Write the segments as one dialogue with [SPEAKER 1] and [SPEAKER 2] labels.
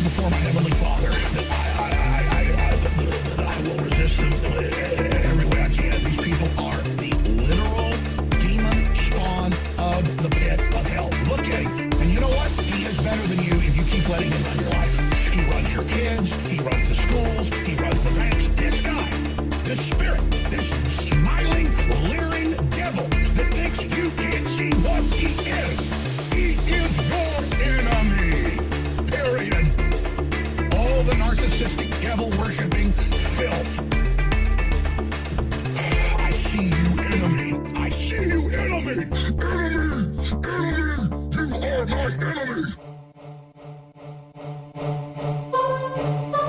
[SPEAKER 1] before my heavenly Father that I will resist them every way I can. These people are the literal demon spawn of the pit of hell. Looking, and you know what? He is better than you if you keep letting him run your life. He runs your kids, he runs the schools, he runs the banks. This guy, this spirit, this smiling, leering devil that thinks you can't see what he is your enemy. Period. All the narcissistic devil-worshipping filth. I see you, enemy. I see you, enemy. Enemy! Enemy! You are my enemy!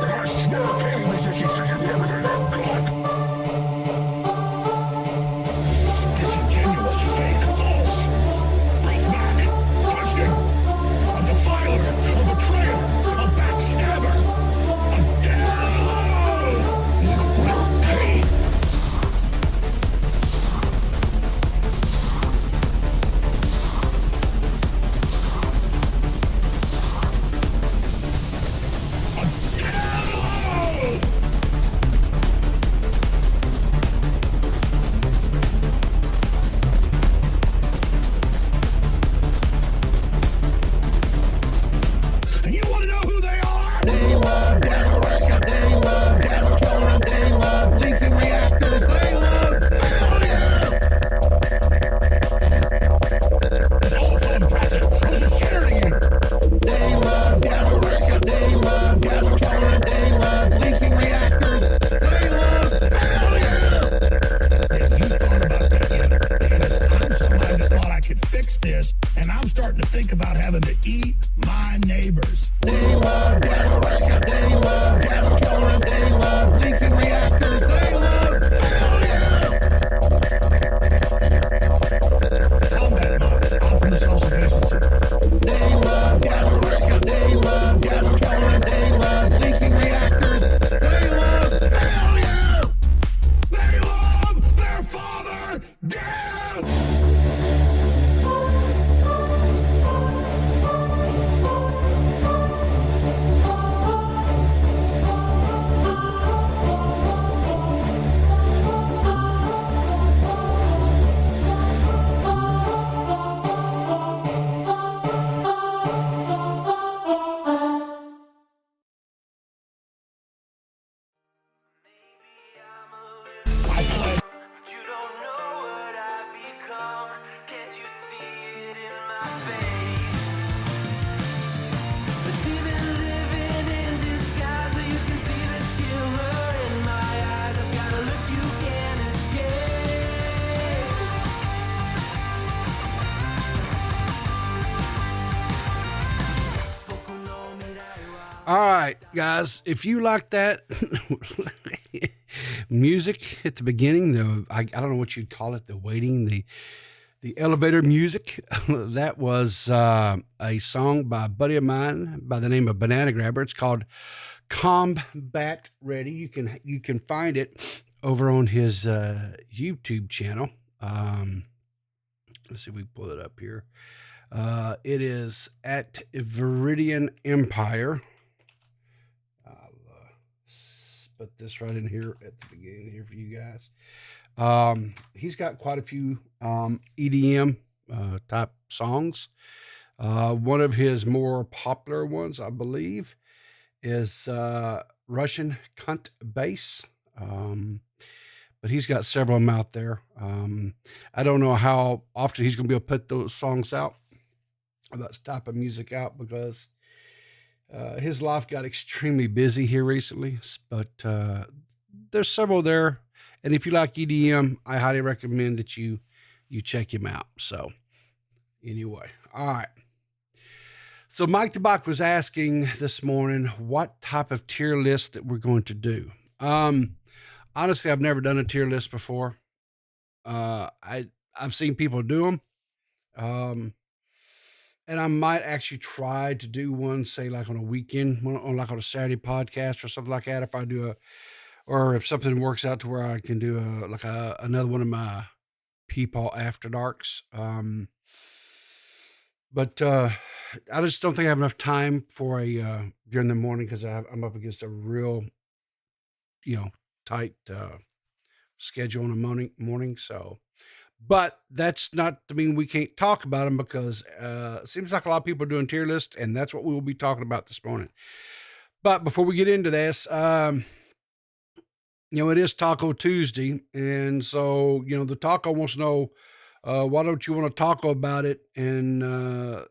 [SPEAKER 1] And I swear upon resistance to you, everything I've got. Disingenuous, fake, false, breakback, twisting, a defiler, a betrayer, a backstabber, a devil! You will pay.
[SPEAKER 2] All right, guys, if you like that music at the beginning, I don't know what you'd call it, the waiting, the elevator music, that was a song by a buddy of mine by the name of Banana Grabber. It's called Combat Ready. You can find it over on his YouTube channel. Let's see if we pull it up here. It is at Viridian Empire. Put this right in here at the beginning here for you guys. He's got quite a few EDM type songs. One of his more popular ones, I believe, is Russian Cunt Bass. But he's got several of them out there. I don't know how often he's going to be able to put those songs out, or that type of music out, because his life got extremely busy here recently, but there's several there. And if you like EDM, I highly recommend that you check him out. So anyway, all right. So Mike the Bach was asking this morning what type of tier list that we're going to do. Honestly, I've never done a tier list before. I've seen people do them. And I might actually try to do one, say like on a weekend, on like on a Saturday podcast or something like that. If I do or if something works out to where I can do another one of my Peepaw After Darks. But I just don't think I have enough time for a during the morning because I'm up against a real, tight schedule in the morning. So, but that's not to mean we can't talk about them because it seems like a lot of people are doing tier lists, and that's what we will be talking about this morning. But before we get into this, it is Taco Tuesday, and so the taco wants to know why don't you want to taco about it? And the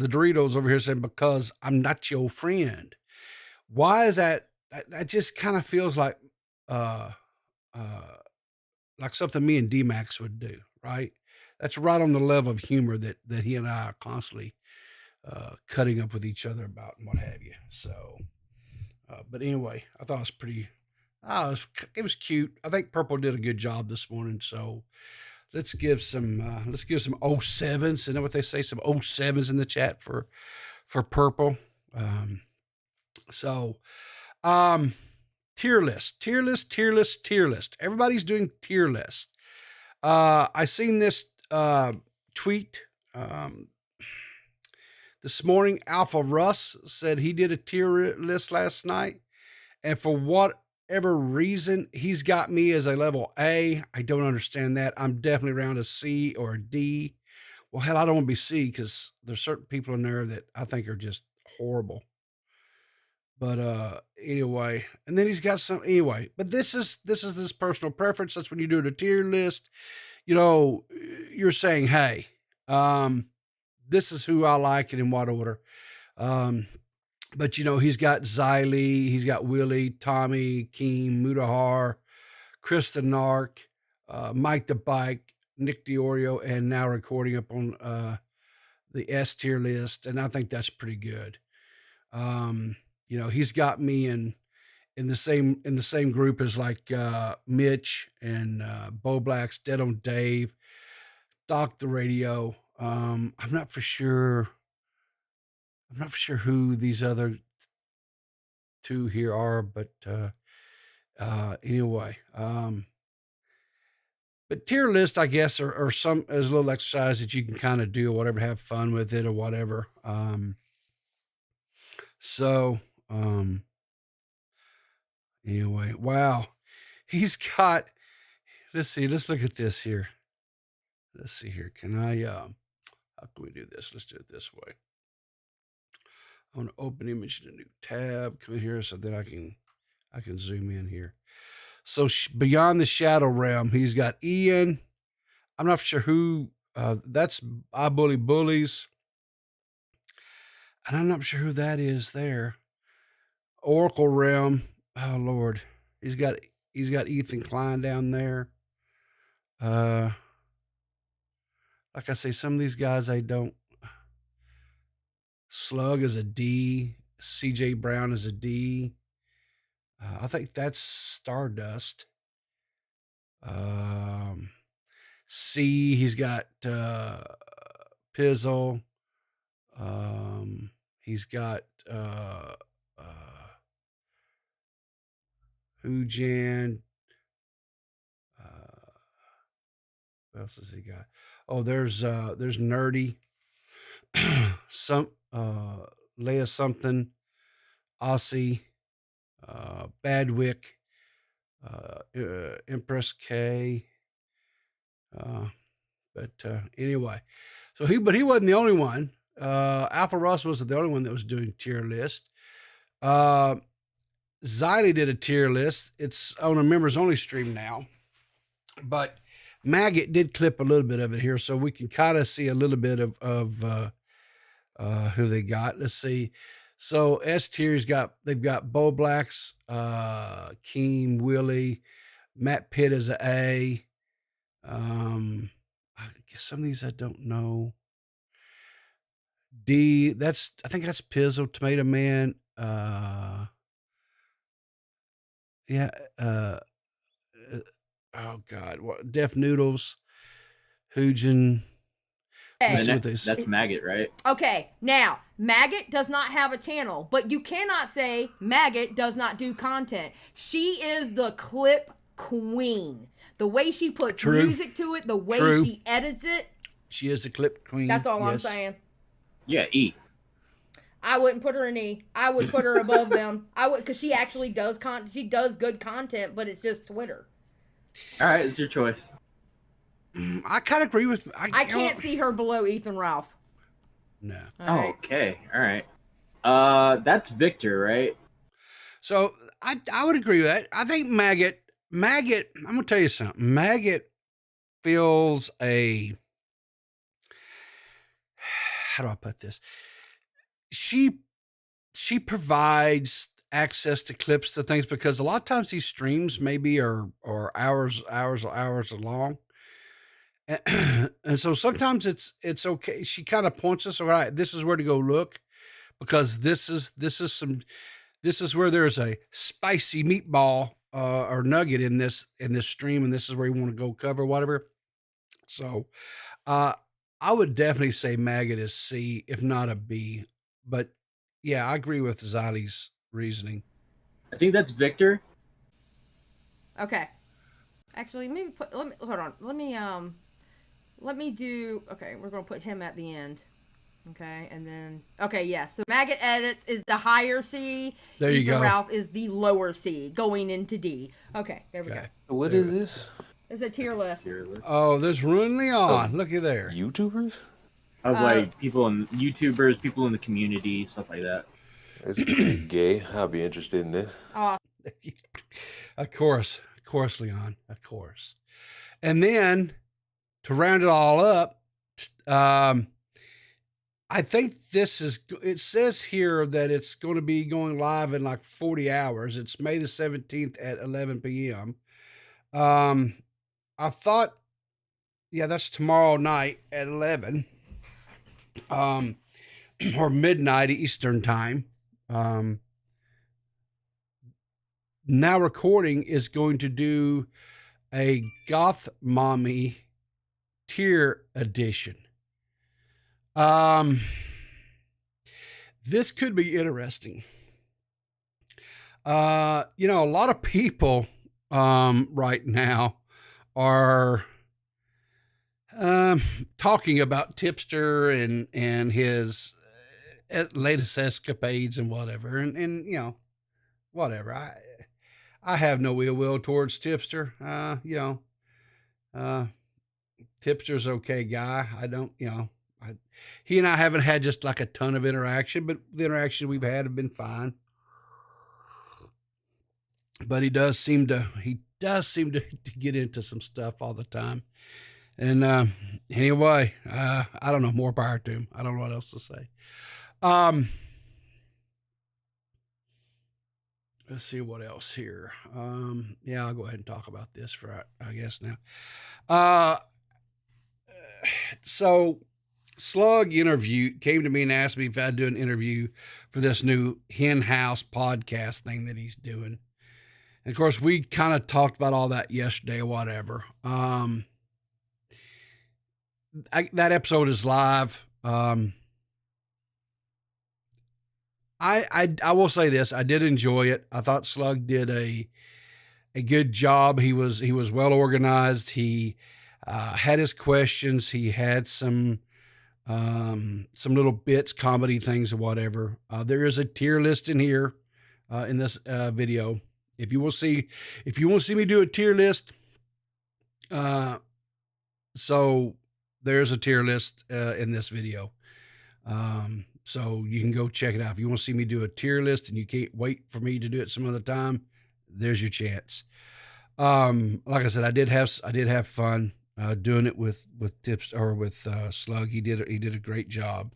[SPEAKER 2] Doritos over here saying because I'm not your friend. Why is that? That just kind of feels uh, like something me and D-Max would do, right? That's right on the level of humor that he and I are constantly cutting up with each other about and what have you. So, but anyway, I thought it was pretty. It was cute. I think Purple did a good job this morning. So let's give some 07s. Isn't that what they say? Some 07s in the chat for Purple. So tier list. Everybody's doing tier list. I seen this tweet this morning. Alpha Russ said he did a tier list last night, and for whatever reason, he's got me as a level A. I don't understand that. I'm definitely around a C or a D. Well, hell, I don't want to be C because there's certain people in there that I think are just horrible. But anyway, and then he's got some anyway. But this is this personal preference. That's when you do the tier list. You're saying, hey, this is who I like and in what order. But he's got Xylee, he's got Willie, Tommy, Keem, Mudahar, Chris the Narc, Mike the Bike, Nick Diorio, and now recording up on the S tier list, and I think that's pretty good. He's got me in the same group as like Mitch and Bo Black's DeadOnDave, Doc the Radio. I'm not for sure who these other two here are, but anyway. But tier list, I guess, are some as a little exercise that you can kind of do or whatever, have fun with it or whatever. Anyway, wow. He's got, let's look at this here. Let's see here. Can I, how can we do this? Let's do it this way. I want to open image in a new tab. Come in here so that I can zoom in here. So beyond the shadow realm, he's got Ian. I'm not sure who, that's I Bully Bullies. And I'm not sure who that is there. Oracle realm. Oh Lord. He's got Ethan Klein down there. Like I say, some of these guys I don't. Slug is a D. CJ Brown is a D. I think that's Stardust. C, he's got Pizzle. He's got Hujan. What else has he got? Oh, there's Nerdy. Some Leia something, Aussie, Badwick, Empress K. But anyway, but he wasn't the only one. Alpha Ross wasn't the only one that was doing tier list. Xylee did a tier list. It's on a members only stream now, but Maggot did clip a little bit of it here, so we can kind of see a little bit of who they got. Let's see. So S tier's they've got Bo Blacks, Keem, Willie, Matt Pitt is an A. I guess some of these I don't know. D, I think that's Pizzle, Tomato Man. Yeah. Oh God, what? Def Noodles, Hujin.
[SPEAKER 3] That's Maggot, right?
[SPEAKER 4] Okay, now Maggot does not have a channel, but you cannot say Maggot does not do content. She is the clip queen. The way she puts music to it, the way she edits it,
[SPEAKER 2] She is the clip queen.
[SPEAKER 4] That's all I'm
[SPEAKER 2] yes.
[SPEAKER 4] saying.
[SPEAKER 3] Yeah, E.
[SPEAKER 4] I wouldn't put her in E. I would put her above them. I would, because she actually does she does good content, but it's just Twitter.
[SPEAKER 3] All right, it's your choice.
[SPEAKER 2] I kind of agree with.
[SPEAKER 4] I can't see her below Ethan Ralph.
[SPEAKER 2] No.
[SPEAKER 3] Oh, okay. All right. That's Victor, right?
[SPEAKER 2] So I would agree with that. I think Maggot. I'm gonna tell you something. Maggot feels a. How do I put this? She provides access to clips to things because a lot of times these streams maybe are hours long. And so sometimes it's okay. She kind of points us, all right, this is where to go look, because this is where there's a spicy meatball or nugget in this stream, and this is where you want to go cover whatever. So I would definitely say Maggot is C, if not a B. But yeah, I agree with Xylie's reasoning.
[SPEAKER 3] I think that's Victor.
[SPEAKER 4] Okay. Actually, hold on. Let me do, okay, we're going to put him at the end. Okay, and then, okay, yeah. So Maggot Edits is the higher C.
[SPEAKER 2] There you
[SPEAKER 4] Ethan
[SPEAKER 2] go.
[SPEAKER 4] Ralph is the lower C, going into D. Okay, there we go.
[SPEAKER 5] What is this?
[SPEAKER 4] It's a tier list.
[SPEAKER 2] Oh, there's Ruin Leon. Looky there.
[SPEAKER 5] YouTubers?
[SPEAKER 3] Of like people and YouTubers, people in the community, stuff like that.
[SPEAKER 5] It's pretty gay. I'll be interested in this.
[SPEAKER 2] Of course, Leon. Of course. And then to round it all up, I think it says here that it's going to be going live in like 40 hours. It's May the 17th at 11 p.m. I thought, yeah, that's tomorrow night at 11, or midnight Eastern time. Now Recording is going to do a Goth Mommy tier edition. This could be interesting. A lot of people right now are talking about Tipster and his latest escapades and whatever, and whatever. I have no ill will towards Tipster. Tipster's okay guy. I don't, he and I haven't had just like a ton of interaction, but the interaction we've had have been fine. But he does seem to get into some stuff all the time. And anyway, I don't know, more power to him. I don't know what else to say. Let's see what else here. Yeah, I'll go ahead and talk about this for, I guess now. So Slug came to me and asked me if I'd do an interview for this new Hen House podcast thing that he's doing. And of course, we kind of talked about all that yesterday or whatever. That episode is live. I will say this. I did enjoy it. I thought Slug did a good job. He was well organized. He had his questions. He had some little bits, comedy things or whatever. There is a tier list in here in this video. If you want to see me do a tier list, so there's a tier list in this video. So you can go check it out. If you want to see me do a tier list and you can't wait for me to do it some other time, there's your chance. Like I said, I did have fun doing it with Tips or with Slug. He did a great job.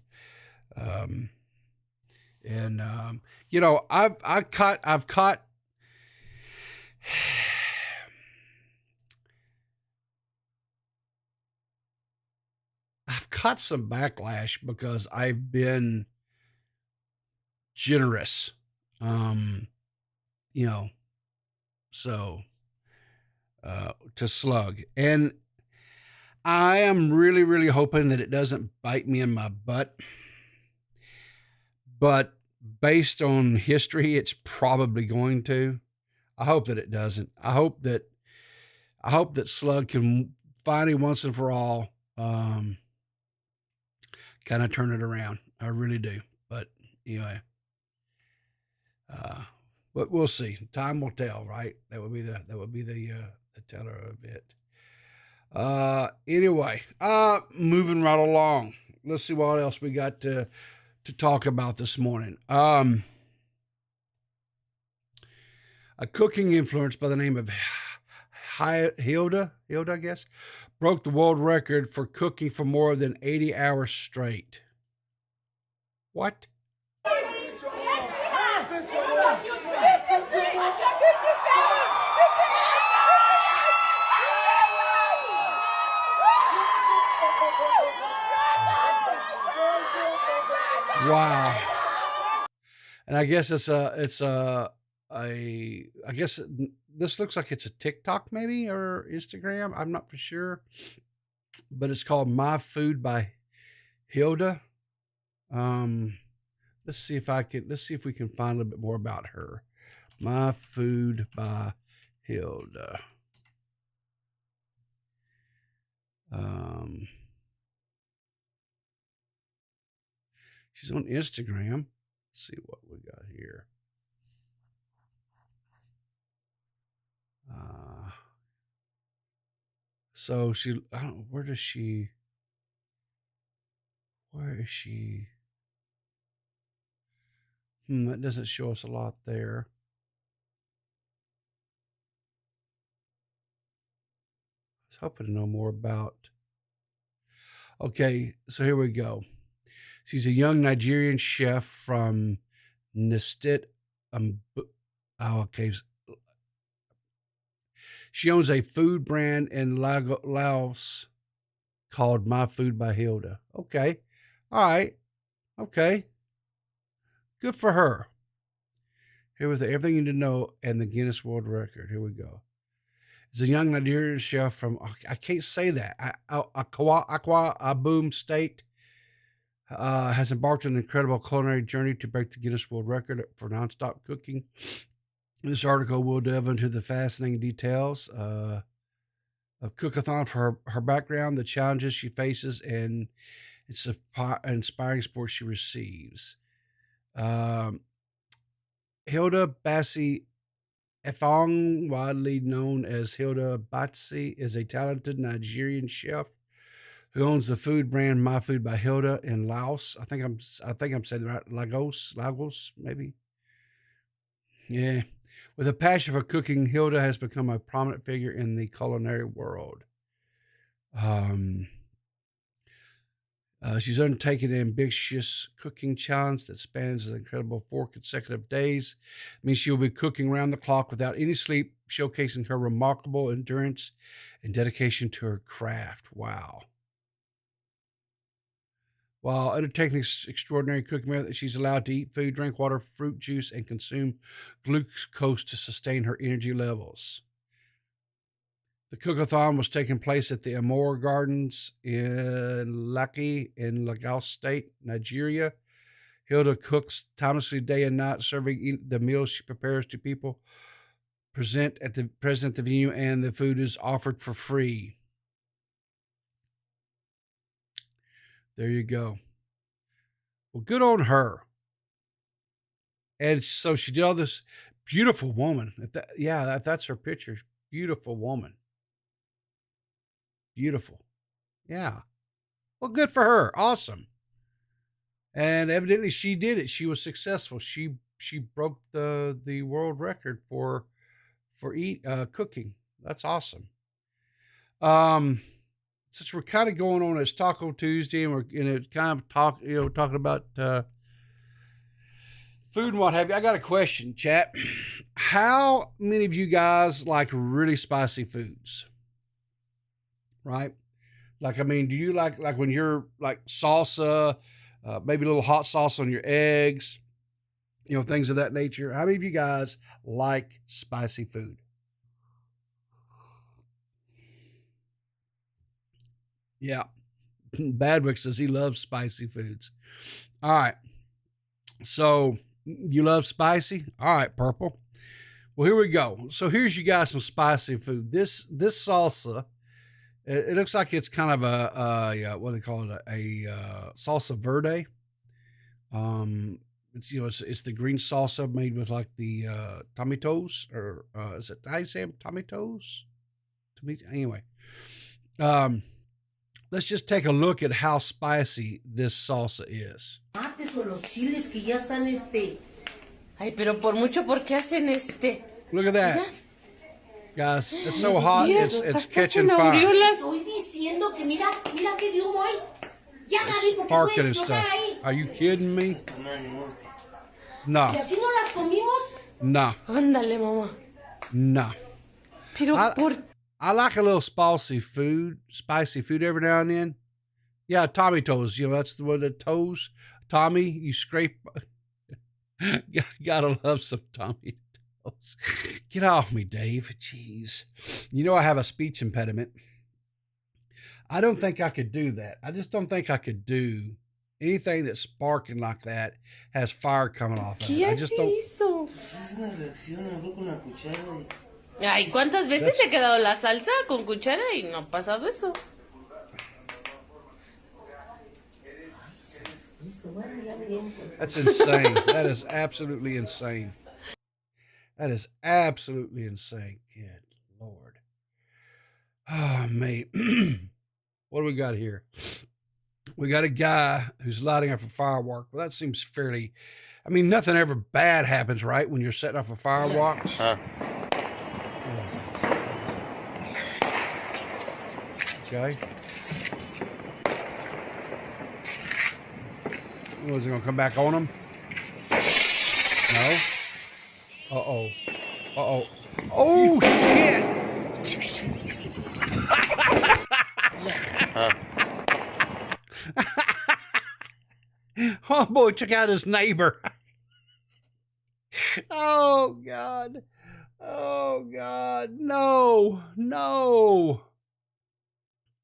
[SPEAKER 2] I've caught some backlash because I've been generous. To Slug. And I am really, really hoping that it doesn't bite me in my butt. But based on history, it's probably going to. I hope that it doesn't. I hope that Slug can finally once and for all kind of turn it around. I really do. But anyway, but we'll see. Time will tell, right? That would be the teller of it. Anyway, moving right along. Let's see what else we got to talk about this morning. A cooking influencer by the name of Hilda, I guess, broke the world record for cooking for more than 80 hours straight. What? Wow. And I guess I guess this looks like it's a TikTok maybe or Instagram. I'm not for sure, but it's called My Food by Hilda. Let's see if we can find a little bit more about her. My Food by Hilda. She's on Instagram. Let's see what we got here. So she, I don't know, where is she? That doesn't show us a lot there. I was hoping to know more about. Okay, so here we go. She's a young Nigerian chef from Nestit. Okay. She owns a food brand in Laos called My Food by Hilda. Okay. All right. Okay. Good for her. Here with everything you need to know and the Guinness World Record. Here we go. It's a young Nigerian chef from, I can't say that, Akwa Ibom State. Has embarked on an incredible culinary journey to break the Guinness World Record for nonstop cooking. In this article, we'll delve into the fascinating details of Cookathon for her background, the challenges she faces, and inspiring support she receives. Hilda Bassi Efong, widely known as Hilda Batsi, is a talented Nigerian chef who owns the food brand My Food by Hilda in Laos. I think I'm saying that right. Lagos, maybe. Yeah. With a passion for cooking, Hilda has become a prominent figure in the culinary world. She's undertaken an ambitious cooking challenge that spans an incredible 4 consecutive days. It means she will be cooking around the clock without any sleep, showcasing her remarkable endurance and dedication to her craft. Wow. While undertaking this extraordinary cooking method, she's allowed to eat food, drink water, fruit juice, and consume glucose to sustain her energy levels. The cookathon was taking place at the Amore Gardens in Laki in Lagos State, Nigeria. Hilda cooks tirelessly day and night, serving the meals she prepares to people present at the venue, and the food is offered for free. There you go. Well, good on her. And so she did all this. Beautiful woman. That's her picture. Beautiful woman. Beautiful. Yeah. Well, good for her. Awesome. And evidently she did it. She was successful. She broke the world record for cooking. That's awesome. Since we're kind of going on as Taco Tuesday and we're kind of talking about food and what have you, I got a question, chat. How many of you guys like really spicy foods? Right? Like, I mean, do you like when you're like salsa, maybe a little hot sauce on your eggs, things of that nature? How many of you guys like spicy food? Yeah. Badwick says he loves spicy foods. All right. So you love spicy? All right, Purple. Well, here we go. So here's you guys some spicy food. This salsa It looks like it's kind of what do they call it? A salsa verde. It's the green salsa made with like the tomatoes, or is it, how you say them? Tomatoes? Anyway, let's just take a look at how spicy this salsa is.
[SPEAKER 6] Ay, pero por mucho, ¿por qué hacen
[SPEAKER 2] Look at that. Guys, it's so hot, it's catching
[SPEAKER 6] en
[SPEAKER 2] fire.
[SPEAKER 6] aureolas?
[SPEAKER 7] Estoy diciendo que mira qué de humo hay. Ya,
[SPEAKER 2] It's
[SPEAKER 7] Gaby, ¿por qué
[SPEAKER 2] sparking
[SPEAKER 7] puedes
[SPEAKER 2] and stuff.
[SPEAKER 7] flotar ahí?
[SPEAKER 2] Are you kidding me? No,
[SPEAKER 7] ¿Y así no las comimos?
[SPEAKER 2] no,
[SPEAKER 6] Ándale, mamá.
[SPEAKER 2] no.
[SPEAKER 6] Pero
[SPEAKER 2] I like a little spicy food every now and then. Yeah, Tommy toes. That's the one that toes. Tommy, you scrape. Gotta love some Tommy toes. Get off me, Dave. Jeez. I have a speech impediment. I don't think I could do that. I just don't think I could do anything that's sparking like that, has fire coming off of it.
[SPEAKER 6] ¿qué
[SPEAKER 2] I just don't.
[SPEAKER 6] hizo? Ay, ¿cuántas veces he quedado la salsa con cuchara y no ha pasado eso?
[SPEAKER 2] That's insane. That is absolutely insane. That is absolutely insane. Good Lord. Oh, mate. What do we got here? We got a guy who's lighting up a firework. Well, that seems fairly... nothing ever bad happens, right, when you're setting off a firework? Okay. Was it going to come back on him? No? Uh-oh. Uh-oh. Oh, shit! Oh, boy, took out his neighbor. Oh, God. Oh, God. No. No.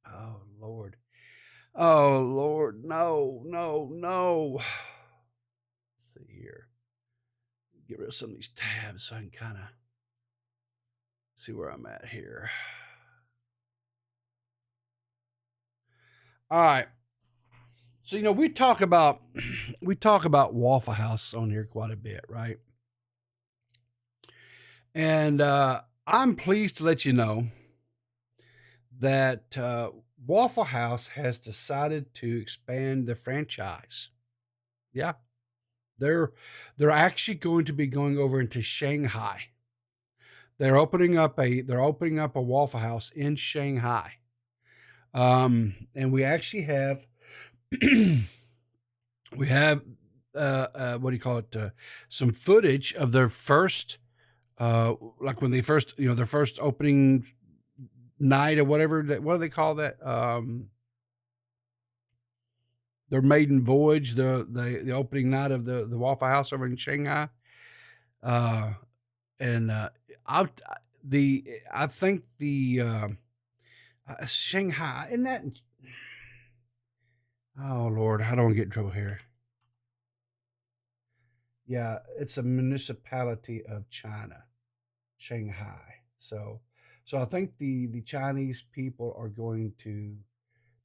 [SPEAKER 2] Oh, Lord. Oh, Lord. No, no, no. Let's see here. Get rid of some of these tabs so I can kind of see where I'm at here. All right. So, we talk about Waffle House on here quite a bit, right? And I'm pleased to let you know that Waffle House has decided to expand the franchise. Yeah. They're actually going to be going over into Shanghai. They're opening up a Waffle House in Shanghai. And we actually have some footage of their first like when they first, their first opening night or whatever. What do they call that? Their maiden voyage, the opening night of the Waffle House over in Shanghai. I think the Shanghai, isn't that? Oh Lord, I don't want to get in trouble here. Yeah, it's a municipality of China, Shanghai. So I think the Chinese people are going to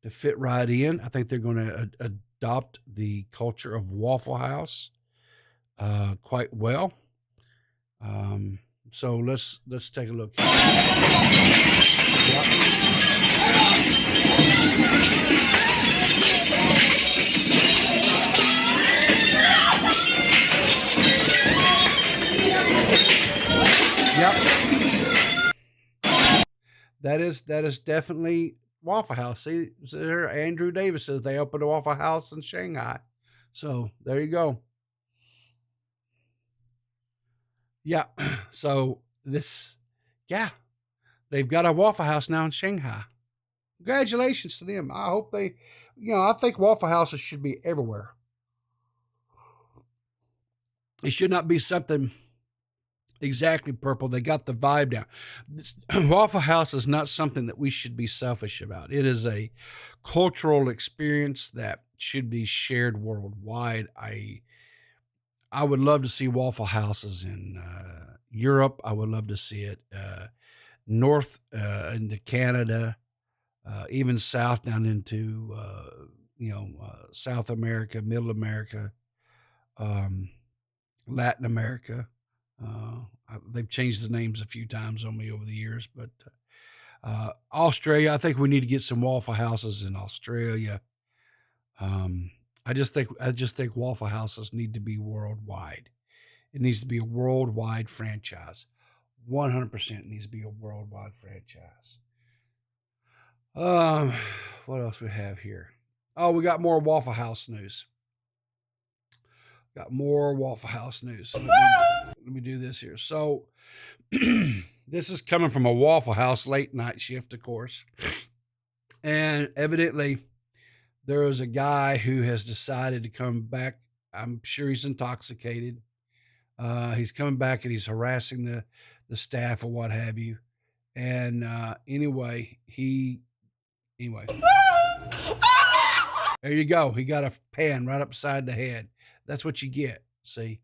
[SPEAKER 2] fit right in. I think they're going to adopt the culture of Waffle House quite well. So let's take a look. Yep. That is definitely Waffle House. See there, Andrew Davis says they opened a Waffle House in Shanghai. So there you go. Yeah. So they've got a Waffle House now in Shanghai. Congratulations to them. I hope I think Waffle Houses should be everywhere. It should not be something exactly purple. They got the vibe down. Waffle House is not something that we should be selfish about. It is a cultural experience that should be shared worldwide. I would love to see Waffle Houses in Europe. I would love to see it north into Canada. even south down into, South America, Middle America, Latin America. They've changed the names a few times on me over the years, but Australia, I think we need to get some Waffle Houses in Australia. I just think Waffle Houses need to be worldwide. It needs to be a worldwide franchise. 100% needs to be a worldwide franchise. What else we have here? Oh, we got more Waffle House news. Got more Waffle House news. So let me do this here. So this is coming from a Waffle House late night shift, of course. And evidently there is a guy who has decided to come back. I'm sure he's intoxicated. He's coming back and he's harassing the staff or what have you. And anyway, there you go. He got a pan right upside the head. That's what you get. See,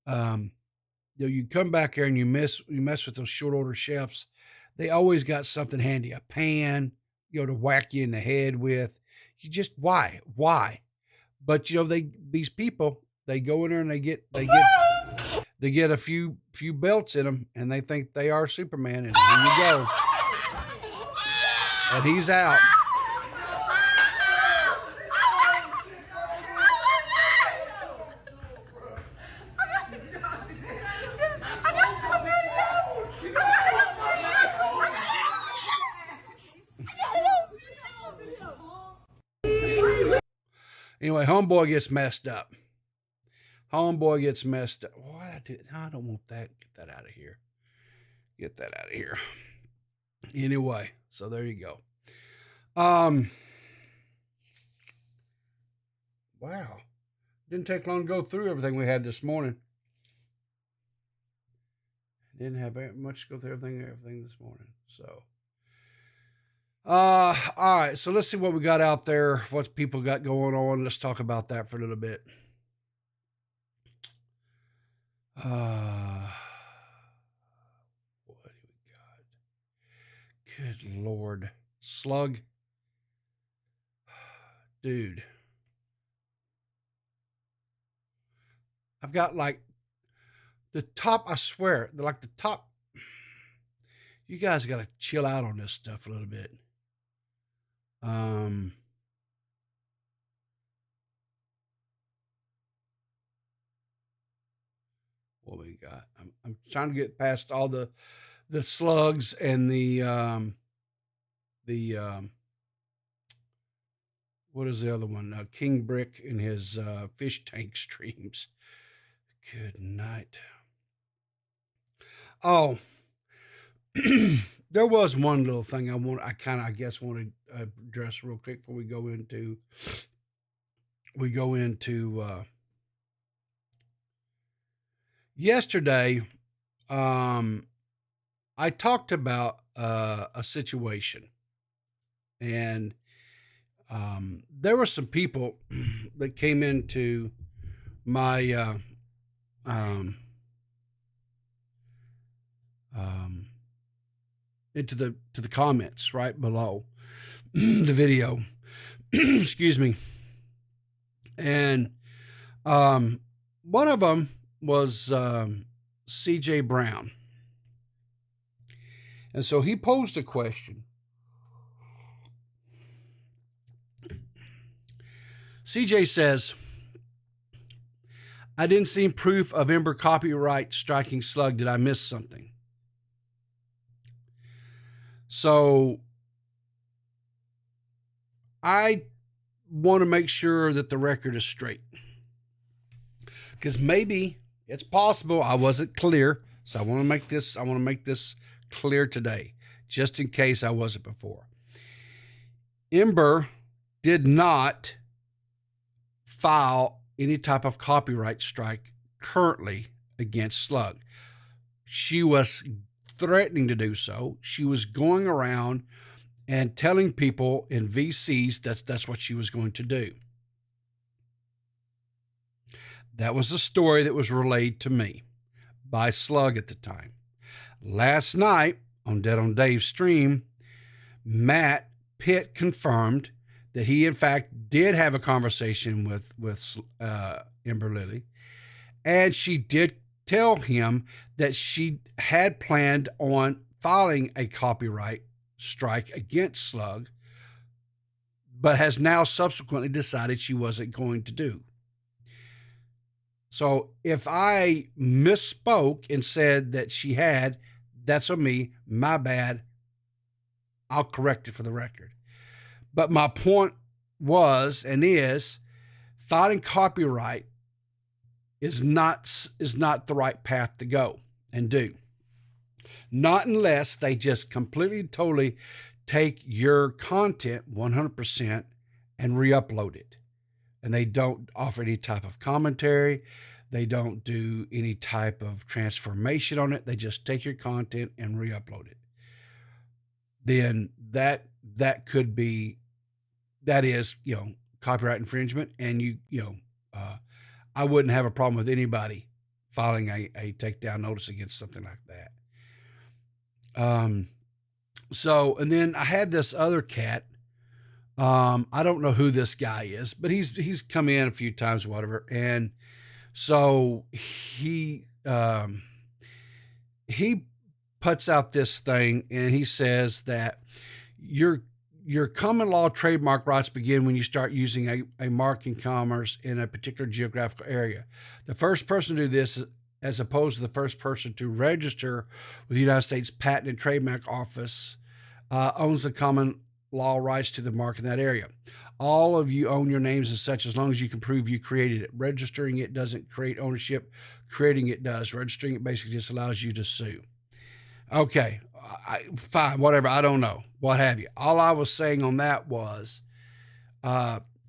[SPEAKER 2] you come back there and you mess with those short order chefs. They always got something handy, a pan, to whack you in the head with. You just why? But these people, they go in there and they get a few belts in them, and they think they are Superman. And here you go, and he's out. Anyway, homeboy gets messed up. What I do? I don't want that. Get that out of here. Anyway, so there you go. Wow. Didn't take long to go through everything we had this morning. Didn't have much to go through everything this morning. So, all right. So let's see what we got out there. What people got going on. Let's talk about that for a little bit. What do we got? Good Lord. Slug. Dude. I've got like the top, I swear, like the top. You guys got to chill out on this stuff a little bit. What we got? I'm trying to get past all the slugs and the what is the other one? King Brick and his fish tank streams. Good night. Oh, there was one little thing I guess want to address real quick before we go into yesterday. I talked about a situation, and there were some people that came into my into the comments right below the video. Excuse me. And one of them was CJ Brown. And so he posed a question. CJ says, I didn't see proof of Ember copyright striking Slug. Did I miss something? So I want to make sure that the record is straight, because maybe it's possible I wasn't clear. So I want to make this clear today, just in case I wasn't before. Ember did not file any type of copyright strike currently against Slug. She was threatening to do so. She was going around and telling people in VCs that's what she was going to do. That was the story that was relayed to me by Slug at the time. Last night on DeadOnDave's stream, Matt Pitt confirmed that he, in fact, did have a conversation with Amber Lily, and she did tell him that she had planned on filing a copyright strike against Slug, but has now subsequently decided she wasn't going to do. So if I misspoke and said that she had, that's on me, my bad. I'll correct it for the record. But my point was and is, filing copyright is not the right path to go and do. Not unless they just completely, totally take your content 100% and re-upload it. And they don't offer any type of commentary. They don't do any type of transformation on it. They just take your content and re-upload it. Then that is, copyright infringement. And I wouldn't have a problem with anybody filing a takedown notice against something like that. So, and then I had this other cat. I don't know who this guy is, but he's come in a few times or whatever. And so he puts out this thing and he says that your common law trademark rights begin when you start using a mark in commerce in a particular geographical area. The first person to do this, as opposed to the first person to register with the United States Patent and Trademark Office, owns the common law rights to the mark in that area. All of you own your names as such as long as you can prove you created it. Registering it doesn't create ownership. Creating it does. Registering it basically just allows you to sue. Okay, fine, whatever. I don't know. What have you. All I was saying on that was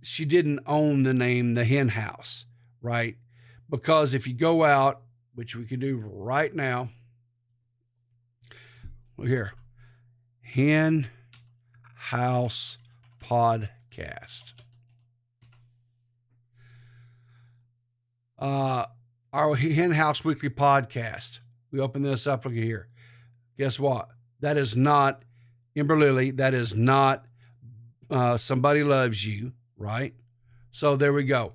[SPEAKER 2] she didn't own the name The Hen House, right? Because if you go out, which we can do right now, look here, Hen House Podcast. Our Hen House Weekly Podcast. We open this up, look here. Guess what? That is not Amber Lily. That is not Somebody Loves You, right? So there we go.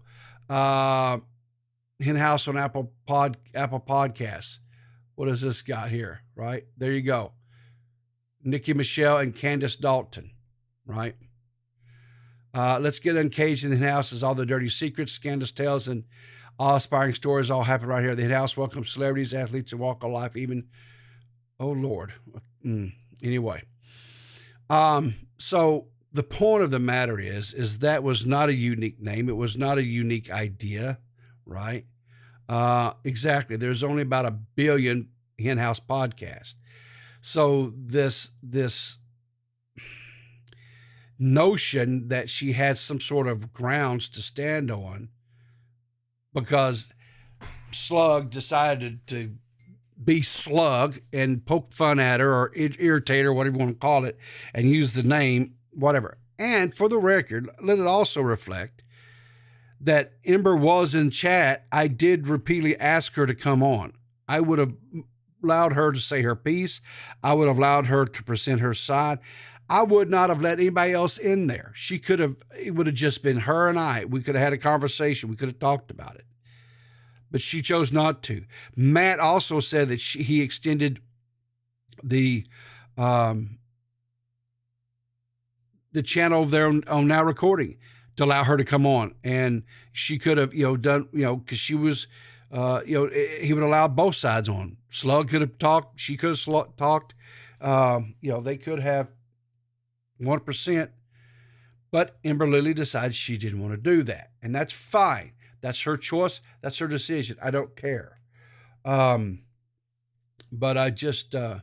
[SPEAKER 2] Hen House on Apple Podcasts. What has this got here, right? There you go. Nikki Michelle and Candace Dalton, right? Let's Get Uncaged in the Hen House is all the dirty secrets, scandalous tales, and awe-inspiring stories all happen right here. The Hen House welcomes celebrities, athletes, and walk of life, even, oh Lord. Anyway. So the point of the matter is that was not a unique name. It was not a unique idea, right? Exactly. There's only about 1 billion Hen House podcasts. So this notion that she had some sort of grounds to stand on because Slug decided to be Slug and poke fun at her or irritate her, whatever you want to call it, and use the name, whatever. And for the record, let it also reflect that Ember was in chat. I did repeatedly ask her to come on. I would have allowed her to say her piece. I would have allowed her to present her side. I would not have let anybody else in there. It would have just been her and I. We could have had a conversation. We could have talked about it. But she chose not to. Matt also said that he extended the channel there on Now Recording to allow her to come on. And she could have, done, because she was, he would allow both sides on. Slug could have talked. She could have talked. They could have 1%. But Amber Lily decided she didn't want to do that. And that's fine. That's her choice. That's her decision. I don't care. But I just, hang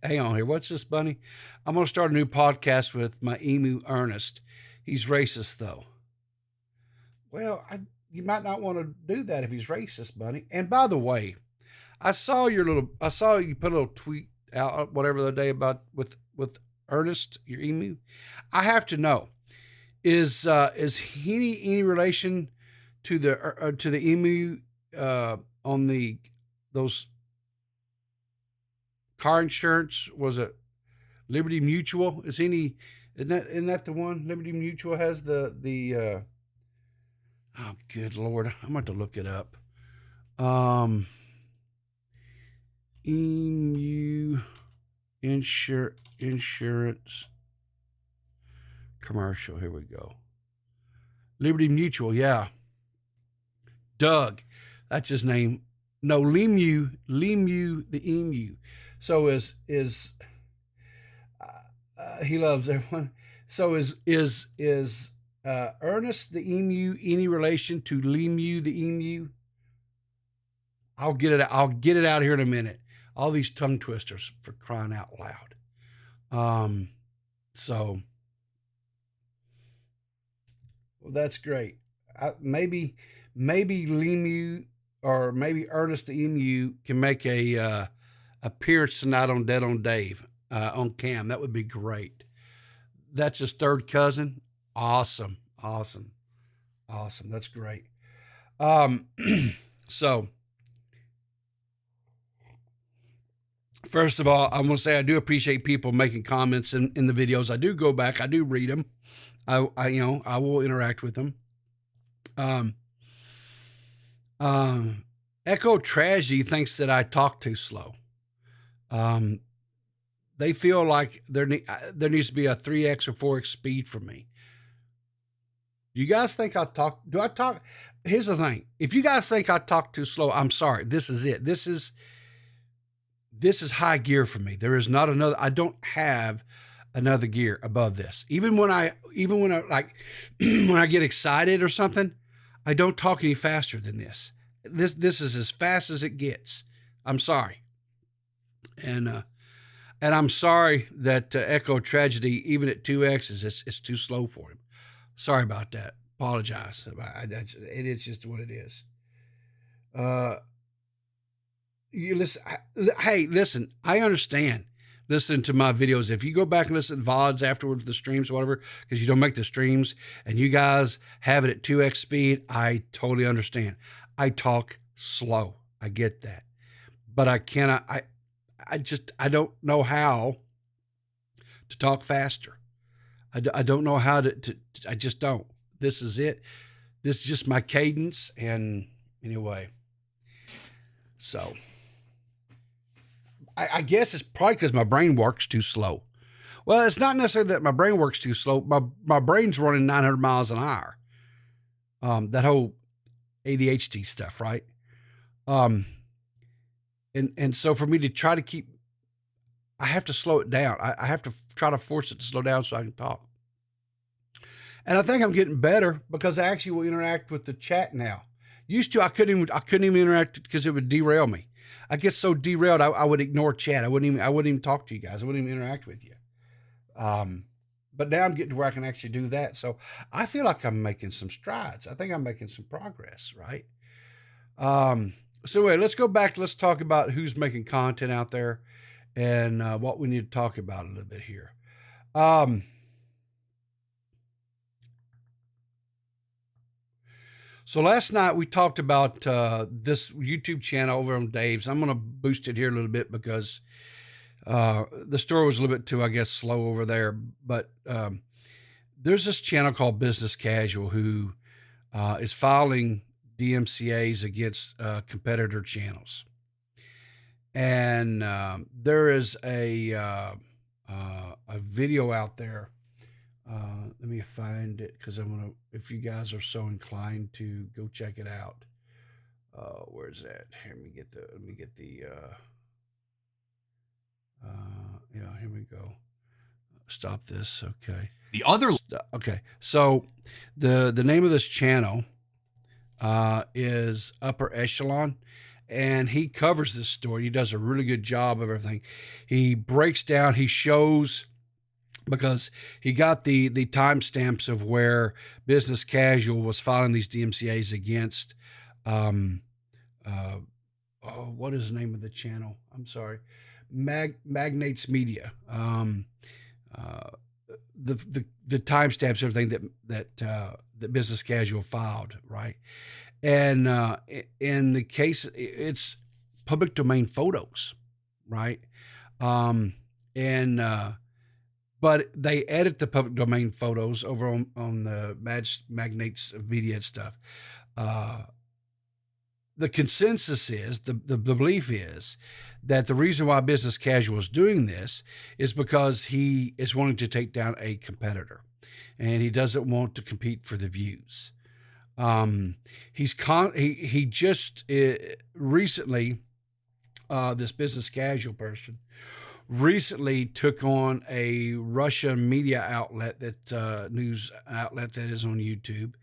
[SPEAKER 2] on here. What's this, Bunny? I'm going to start a new podcast with my emu, Ernest. He's racist, though. Well, you might not want to do that if he's racist, Bunny. And by the way, I saw you put a little tweet out, whatever, the other day about with Ernest, your emu. I have to know. Is he any relation to the emu on those car insurance? Was it Liberty Mutual. Isn't that the one? Liberty Mutual has the oh, good Lord. I'm going to look it up. EMU insurance commercial. Here we go. Liberty Mutual, yeah. Doug, that's his name. No, Lemu, the emu. So is he loves everyone. So is Ernest the emu any relation to Lemu the emu? I'll get it out here in a minute. All these tongue twisters, for crying out loud. So well, that's great. Maybe Lemu or maybe Ernest the emu can make a appearance tonight on Dead on Dave on cam. That would be great. That's his third cousin. Awesome. That's great. So first of all, I want to say I do appreciate people making comments in the videos. I do go back. I do read them. I will interact with them. Echo Tragedy thinks that I talk too slow. They feel like there needs to be a 3x or 4x speed for me. Do you guys think I talk? Do I talk? Here's the thing. If you guys think I talk too slow, I'm sorry. This is it. This is high gear for me. There is not another. I don't have another gear above this. Even when I like when I get excited or something, I don't talk any faster than this. This is as fast as it gets. I'm sorry. And I'm sorry that Echo Tragedy, even at 2X, it's too slow for him. Sorry about that. Apologize. It is just what it is. You listen. Hey, listen. I understand. Listen to my videos. If you go back and listen to VODs afterwards, the streams, whatever, because you don't make the streams, and you guys have it at 2X speed, I totally understand. I talk slow. I get that, but I cannot. I don't know how to talk faster. I don't know how to I just don't. This is it. This is just my cadence. And anyway, so I guess it's probably because my brain works too slow. Well, it's not necessarily that my brain works too slow. My brain's running 900 miles an hour. That whole ADHD stuff, right? And so for me to try to keep, I have to slow it down. I have to try to force it to slow down so I can talk. And I think I'm getting better because I actually will interact with the chat now. Used to, I couldn't even interact because it would derail me. I get so derailed, I would ignore chat. I wouldn't even talk to you guys. I wouldn't even interact with you. But now I'm getting to where I can actually do that. So I feel like I'm making some strides. I think I'm making some progress, right? So anyway, let's go back. Let's talk about who's making content out there and what we need to talk about a little bit here. So last night we talked about this YouTube channel over on Dave's. I'm going to boost it here a little bit because the story was a little bit too, I guess, slow over there. But there's this channel called Business Casual who is filing DMCAs against competitor channels. And there is a video out there. Let me find it because I'm gonna. If you guys are so inclined to go check it out, where's that? Here, let me get the. Yeah, here we go. Stop this. Okay. Okay. So the name of this channel is Upper Echelon, and he covers this story. He does a really good job of everything. He breaks down. He shows. Because he got the timestamps of where Business Casual was filing these DMCAs against, what is the name of the channel? I'm sorry, Magnates Media. The timestamps, everything that Business Casual filed, right? And in the case, it's public domain photos, right? but they edit the public domain photos over on the Magnates Media and stuff. The consensus is, the belief is that the reason why Business Casual is doing this is because he is wanting to take down a competitor, and he doesn't want to compete for the views. He just recently, this Business Casual person recently took on a Russian media outlet, that news outlet that is on YouTube,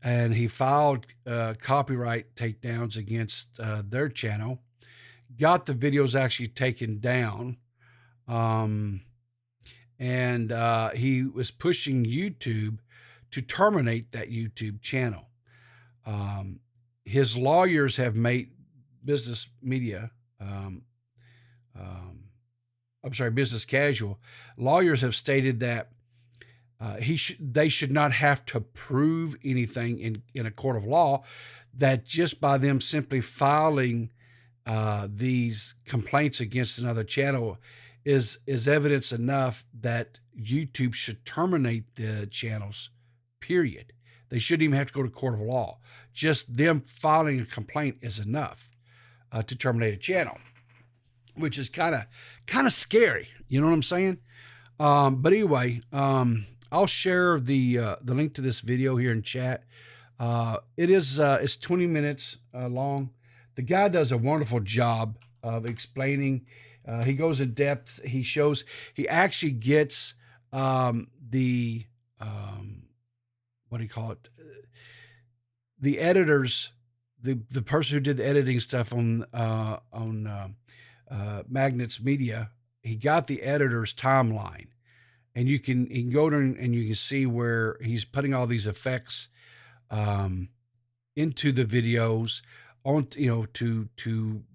[SPEAKER 2] and he filed copyright takedowns against their channel, got the videos actually taken down, and he was pushing YouTube to terminate that YouTube channel. His lawyers have made Business Casual lawyers have stated that they should not have to prove anything in a court of law, that just by them simply filing these complaints against another channel is evidence enough that YouTube should terminate the channels, period. They shouldn't even have to go to court of law. Just them filing a complaint is enough to terminate a channel, which is kind of scary. You know what I'm saying? But anyway, I'll share the link to this video here in chat. It's 20 minutes long. The guy does a wonderful job of explaining. He goes in depth. He actually gets the what do you call it? The editors, the person who did the editing stuff on Magnets Media. He got the editor's timeline, and you can go there and you can see where he's putting all these effects into the videos on, to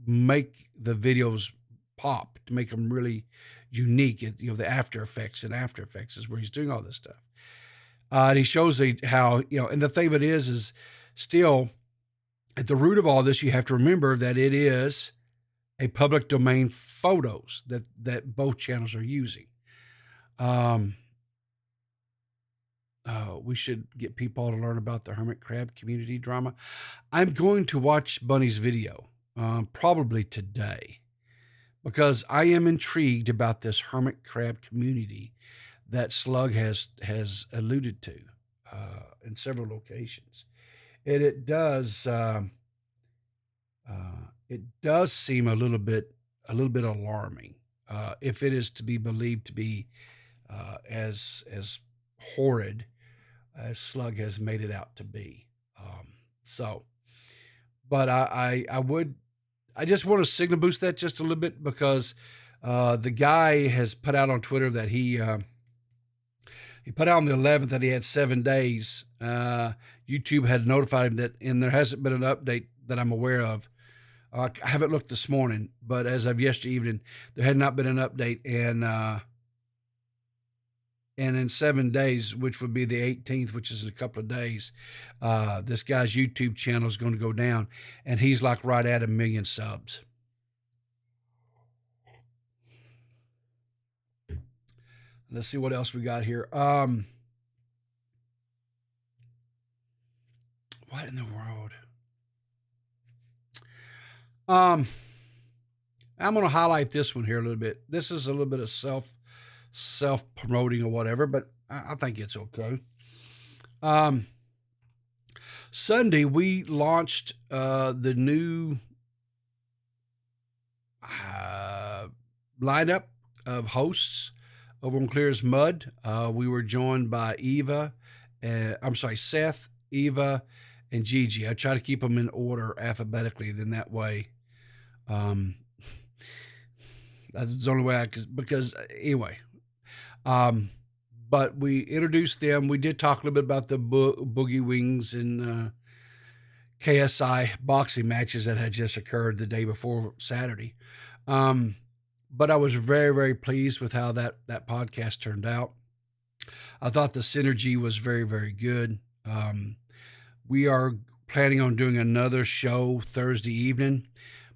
[SPEAKER 2] make the videos pop, to make them really unique. The After Effects is where he's doing all this stuff. And he shows how, and the thing of it is still at the root of all this, you have to remember that it is a public domain photos that both channels are using. We should get people to learn about the hermit crab community drama. I'm going to watch Bunny's video probably today, because I am intrigued about this hermit crab community that Slug has alluded to in several locations. And it does seem a little bit alarming if it is to be believed to be as horrid as Slug has made it out to be. But I just want to signal boost that just a little bit, because the guy has put out on Twitter that he put out on the 11th that he had 7 days. YouTube had notified him that, and there hasn't been an update that I'm aware of. I haven't looked this morning, but as of yesterday evening, there had not been an update. And in 7 days, which would be the 18th, which is in a couple of days, this guy's YouTube channel is going to go down, and he's like right at 1 million subs. Let's see what else we got here. What in the world? I'm going to highlight this one here a little bit. This is a little bit of self-promoting or whatever, but I think it's okay. Sunday, we launched the new lineup of hosts over on Clear as Mud. We were joined by Seth, Eva, and Gigi. I try to keep them in order alphabetically, then that way. That's the only way because anyway. But we introduced them. We did talk a little bit about the Boogie Wings and KSI boxing matches that had just occurred the day before Saturday. But I was very, very pleased with how that podcast turned out. I thought the synergy was very, very good. We are planning on doing another show Thursday evening,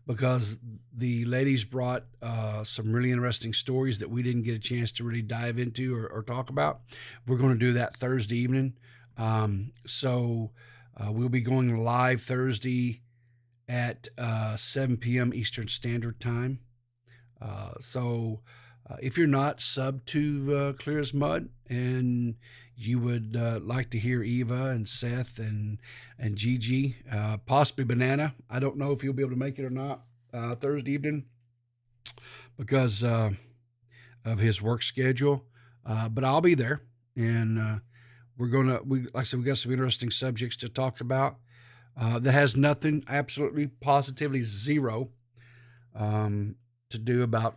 [SPEAKER 2] because the ladies brought some really interesting stories that we didn't get a chance to really dive into or talk about. We're going to do that Thursday evening. So we'll be going live Thursday at 7 p.m. Eastern Standard Time. So if you're not sub to Clear as Mud and you would like to hear Eva and Seth and Gigi, possibly Banana. I don't know if you'll be able to make it or not Thursday evening because of his work schedule. But I'll be there, and like I said, we got some interesting subjects to talk about that has nothing, absolutely, positively zero to do about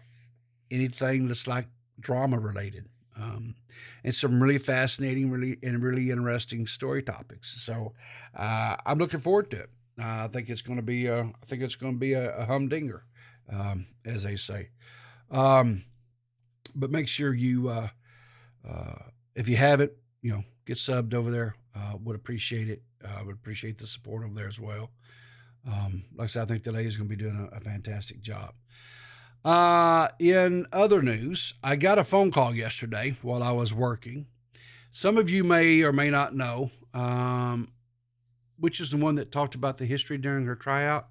[SPEAKER 2] anything that's like drama related. And some really fascinating, really interesting story topics. So I'm looking forward to it. I think it's going to be a humdinger, as they say. But make sure you, if you haven't, get subbed over there. Would appreciate it. Would appreciate the support over there as well. Like I said, I think the lady's going to be doing a fantastic job. In other news, I got a phone call yesterday while I was working. Some of you may or may not know, which is the one that talked about the history during her tryout.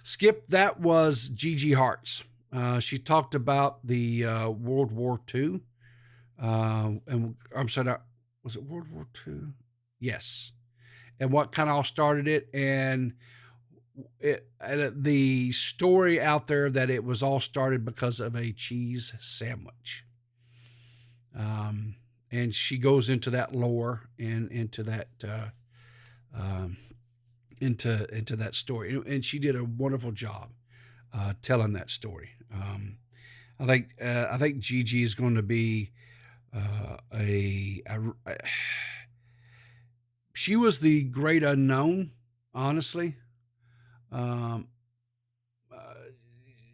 [SPEAKER 2] Skip, that was Gigi Hart's. She talked about the World War II. And I'm sorry, was it World War II? Yes. And what kind of all started it, and the story out there that it was all started because of a cheese sandwich. And she goes into that lore and into that into that story, and she did a wonderful job telling that story. I think Gigi is going to be she was the great unknown, honestly.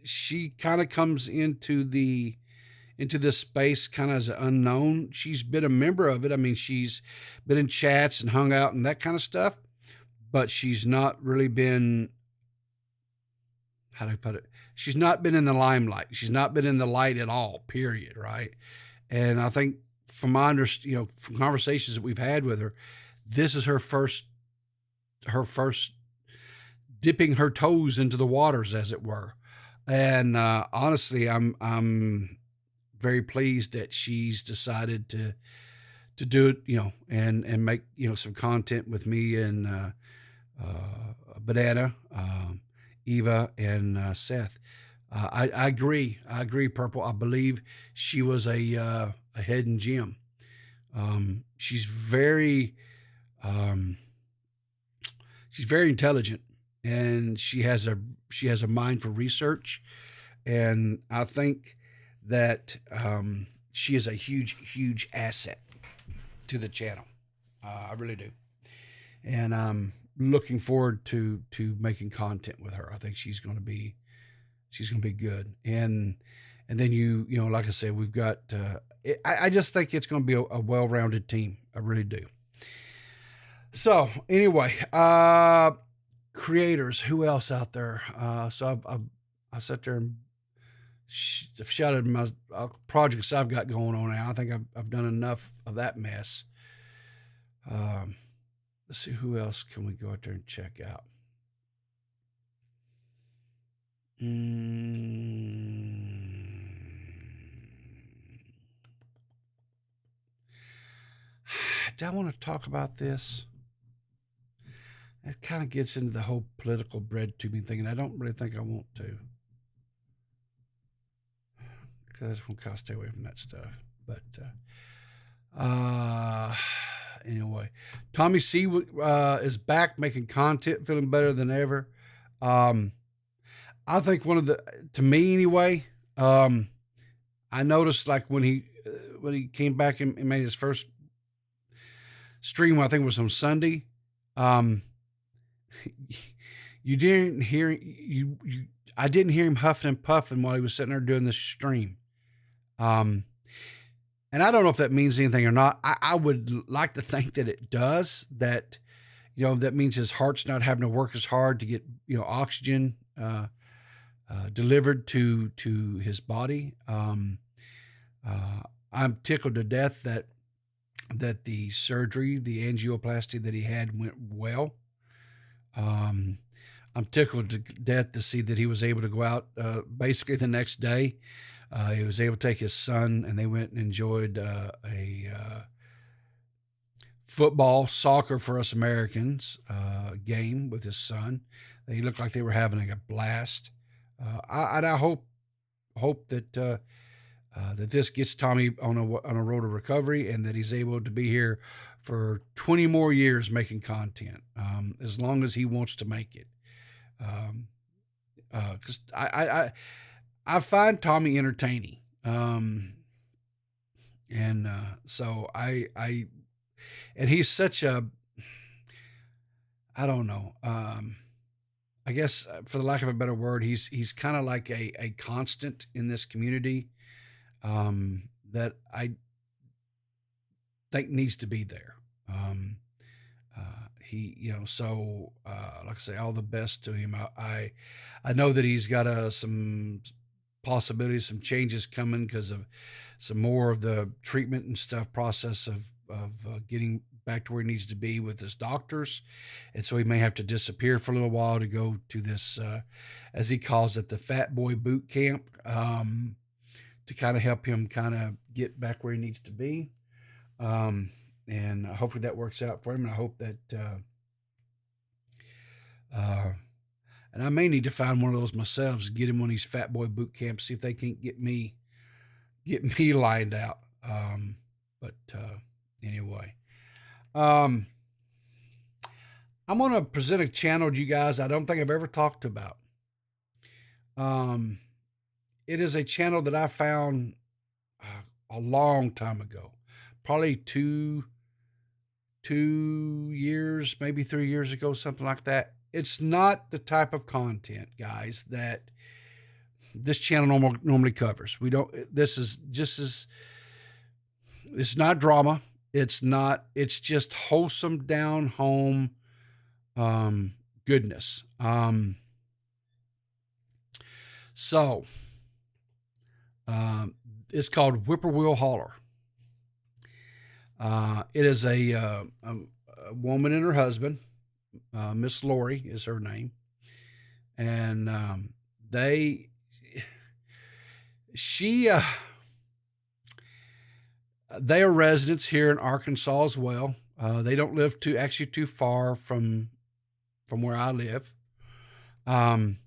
[SPEAKER 2] She kind of comes into this space kind of as an unknown. She's been a member of it. I mean, she's been in chats and hung out and that kind of stuff, but she's not really been, how do I put it? She's not been in the limelight. She's not been in the light at all, period. Right. And I think from from conversations that we've had with her, this is her first dipping her toes into the waters, as it were. And honestly, I'm very pleased that she's decided to do it, and make, some content with me and Banana, Eva, and Seth. I agree, Purple. I believe she was a hidden gem. She's very intelligent, and she has a mind for research, and I think that she is a huge asset to the channel. I really do, and I'm looking forward to making content with her. I think she's going to be good, and then like I said, we've got. I just think it's going to be a well-rounded team. I really do. So anyway, creators, who else out there? So I sat there and shouted my projects I've got going on now. I think I've done enough of that mess. Let's see, who else can we go out there and check out? Do I want to talk about this? It kind of gets into the whole political bread tubing thing, and I don't really think I want to. Because I just want to kind of stay away from that stuff. But anyway, Tommy C is back making content, feeling better than ever. I think to me anyway, I noticed like when he came back and made his first stream, I think it was on Sunday. You didn't hear I didn't hear him huffing and puffing while he was sitting there doing this stream. And I don't know if that means anything or not. I would like to think that it does, that, that means his heart's not having to work as hard to get, oxygen, delivered to his body. I'm tickled to death that the surgery, the angioplasty that he had, went well. I'm tickled to death to see that he was able to go out basically the next day. He was able to take his son, and they went and enjoyed a football, soccer for us Americans game with his son. They looked like they were having a blast. I hope that that this gets Tommy on a road to recovery, and that he's able to be here for 20 more years making content, as long as he wants to make it. Because I find Tommy entertaining, and so and he's such a, I don't know. I guess for the lack of a better word, he's kind of like a constant in this community, that I think needs to be there. So like I say, all the best to him. I know that he's got some possibilities, some changes coming because of some more of the treatment and stuff process of getting back to where he needs to be with his doctors. And so he may have to disappear for a little while to go to this, as he calls it, the Fat Boy Boot Camp, to kind of help him kind of get back where he needs to be. And hopefully that works out for him. And I hope that, and I may need to find one of those myself, get him one of these Fat Boy Boot Camps, see if they can't get me lined out. Anyway, I'm going to present a channel to you guys I don't think I've ever talked about. It is a channel that I found a long time ago, probably two years, maybe 3 years ago, something like that. It's not the type of content, guys, that this channel normally covers. It's not drama. It's just wholesome, down home, goodness. It's called Whippoorwill Holler. It is a woman and her husband, Miss Lori is her name. And, they are residents here in Arkansas as well. They don't live too far from where I live. And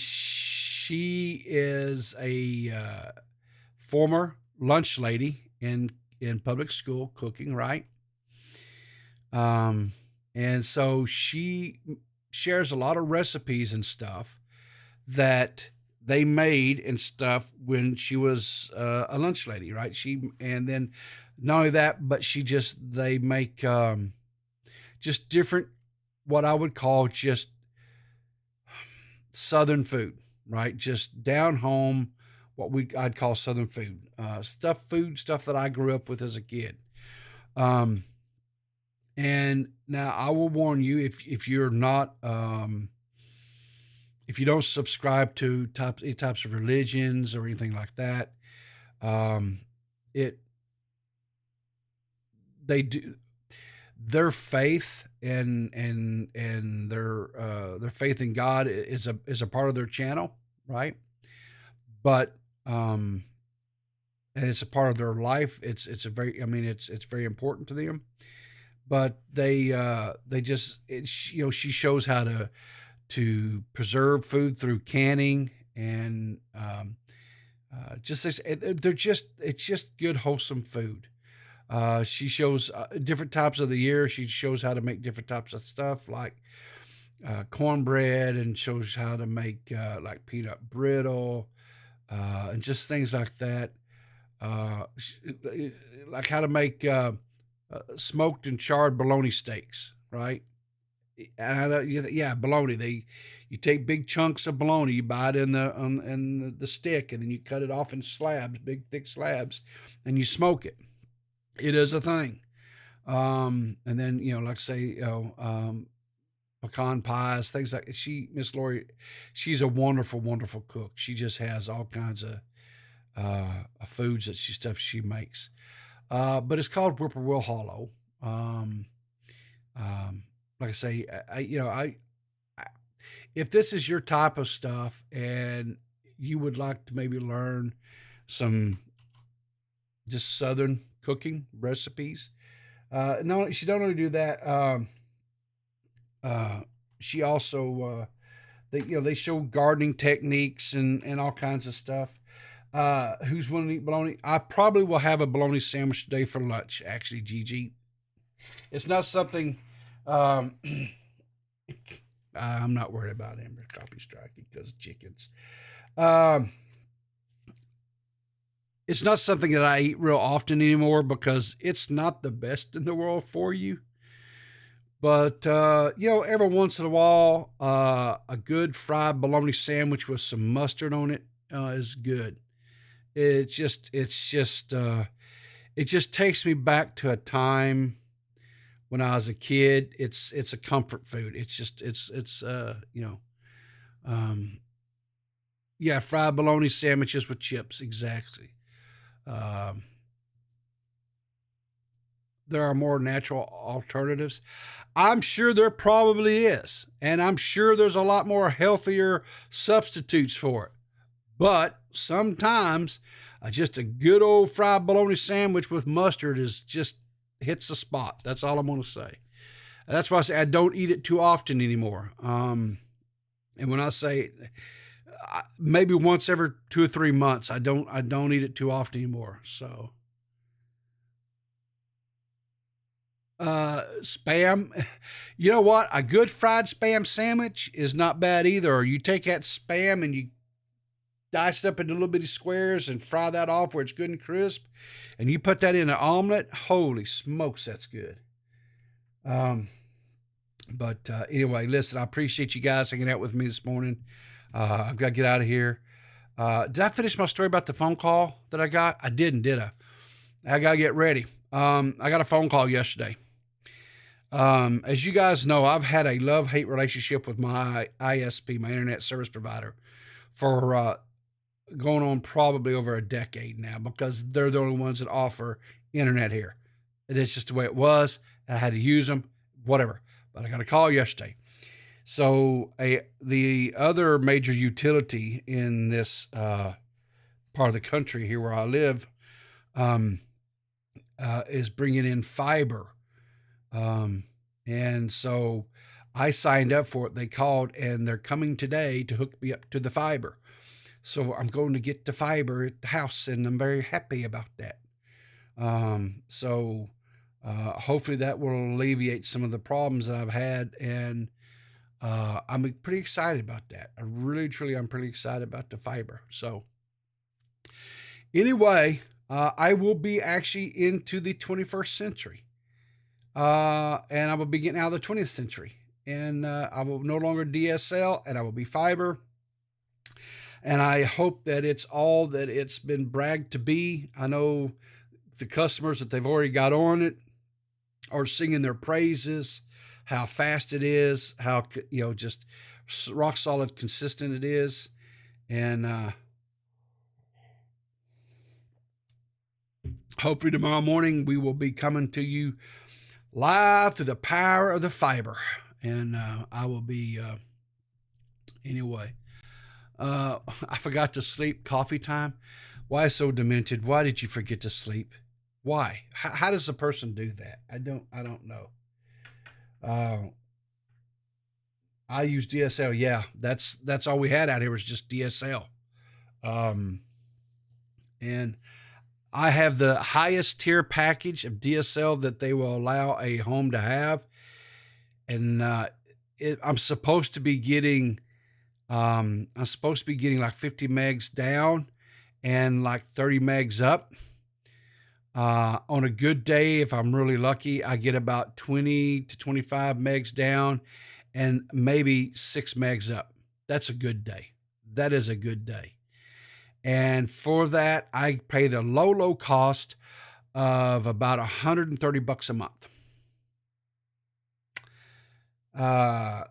[SPEAKER 2] she is a former lunch lady in public school cooking, right? And so she shares a lot of recipes and stuff that they made and stuff when she was a lunch lady, right? And then not only that, but they make just different, what I would call just Southern food, right? Just down home, I'd call Southern food, stuff that I grew up with as a kid. And now I will warn you, if you're not, if you don't subscribe to any types of religions or anything like that, their faith and their faith in God is a part of their channel, right? But and it's a part of their life. It's very important to them. But she shows how to preserve food through canning, and it's just good, wholesome food. She shows different types of the year. She shows how to make different types of stuff like cornbread, and shows how to make like peanut brittle, and just things like that. Like how to make smoked and charred bologna steaks, right? Bologna. You take big chunks of bologna, you buy it in the stick, and then you cut it off in slabs, big thick slabs, and you smoke it. It is a thing. And then like I say, pecan pies, things like Miss Lori, she's a wonderful, wonderful cook. She just has all kinds of foods that she makes. But it's called Whippoorwill Hollow. Like I say, I if this is your type of stuff and you would like to maybe learn some just Southern cooking recipes, no, she don't only do that. She also, they show gardening techniques and all kinds of stuff. Who's willing to eat bologna? I probably will have a bologna sandwich today for lunch. Actually, Gigi, it's not something. I'm not worried about Amber copy striking because chickens. It's not something that I eat real often anymore because it's not the best in the world for you. But, every once in a while, a good fried bologna sandwich with some mustard on it is good. It just takes me back to a time when I was a kid. It's a comfort food. Fried bologna sandwiches with chips. Exactly. There are more natural alternatives. I'm sure there probably is. And I'm sure there's a lot more healthier substitutes for it. But sometimes just a good old fried bologna sandwich with mustard hits the spot. That's all I'm going to say. That's why I say I don't eat it too often anymore. And when I say maybe once every 2 or 3 months, I don't eat it too often anymore. So. Spam, you know what? A good fried Spam sandwich is not bad either. Or you take that Spam and you dice it up into little bitty squares and fry that off where it's good and crisp. And you put that in an omelet. Holy smokes, that's good. Anyway, listen, I appreciate you guys hanging out with me this morning. I've got to get out of here. Did I finish my story about the phone call that I got? I didn't, did I? I got to get ready. I got a phone call yesterday. As you guys know, I've had a love-hate relationship with my ISP, my internet service provider, for going on probably over a decade now, because they're the only ones that offer internet here. And it's just the way it was. I had to use them, whatever. But I got a call yesterday. So the other major utility in this part of the country here where I live is bringing in fiber. And so I signed up for it. They called and they're coming today to hook me up to the fiber. So I'm going to get the fiber at the house and I'm very happy about that. Hopefully that will alleviate some of the problems that I've had. And, I'm pretty excited about that. I'm pretty excited about the fiber. So anyway, I will be actually into the 21st century. And I will be getting out of the 20th century, and I will no longer DSL, and I will be fiber. And I hope that it's all that it's been bragged to be. I know the customers that they've already got on it are singing their praises, how fast it is, how, just rock solid, consistent it is. And, hopefully tomorrow morning we will be coming to you live through the power of the fiber. And I will be, anyway. I forgot to sleep. Coffee time. Why so demented? Why did you forget to sleep? Why? How does a person do that? I don't know. I use DSL. Yeah, that's all we had out here was just DSL. And I have the highest tier package of DSL that they will allow a home to have. And I'm supposed to be getting like 50 megs down and like 30 megs up. On a good day, if I'm really lucky, I get about 20 to 25 megs down and maybe 6 megs up. That's a good day. That is a good day. And for that, I pay the low cost of about $130 a month.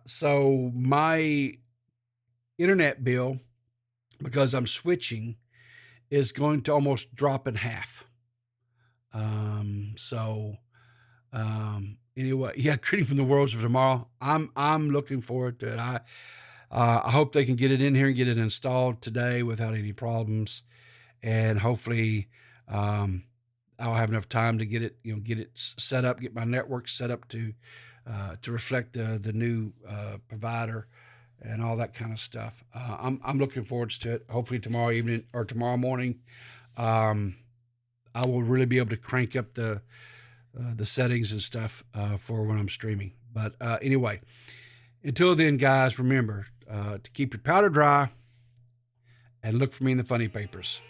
[SPEAKER 2] So my internet bill, because I'm switching, is going to almost drop in half. Anyway, yeah, greeting from the worlds of tomorrow. I'm looking forward to it. I hope they can get it in here and get it installed today without any problems, and hopefully I'll have enough time to get it set up, get my network set up to reflect the new provider and all that kind of stuff. I'm looking forward to it. Hopefully tomorrow evening or tomorrow morning, I will really be able to crank up the settings and stuff for when I'm streaming. But anyway, until then, guys, remember to keep your powder dry and look for me in the funny papers.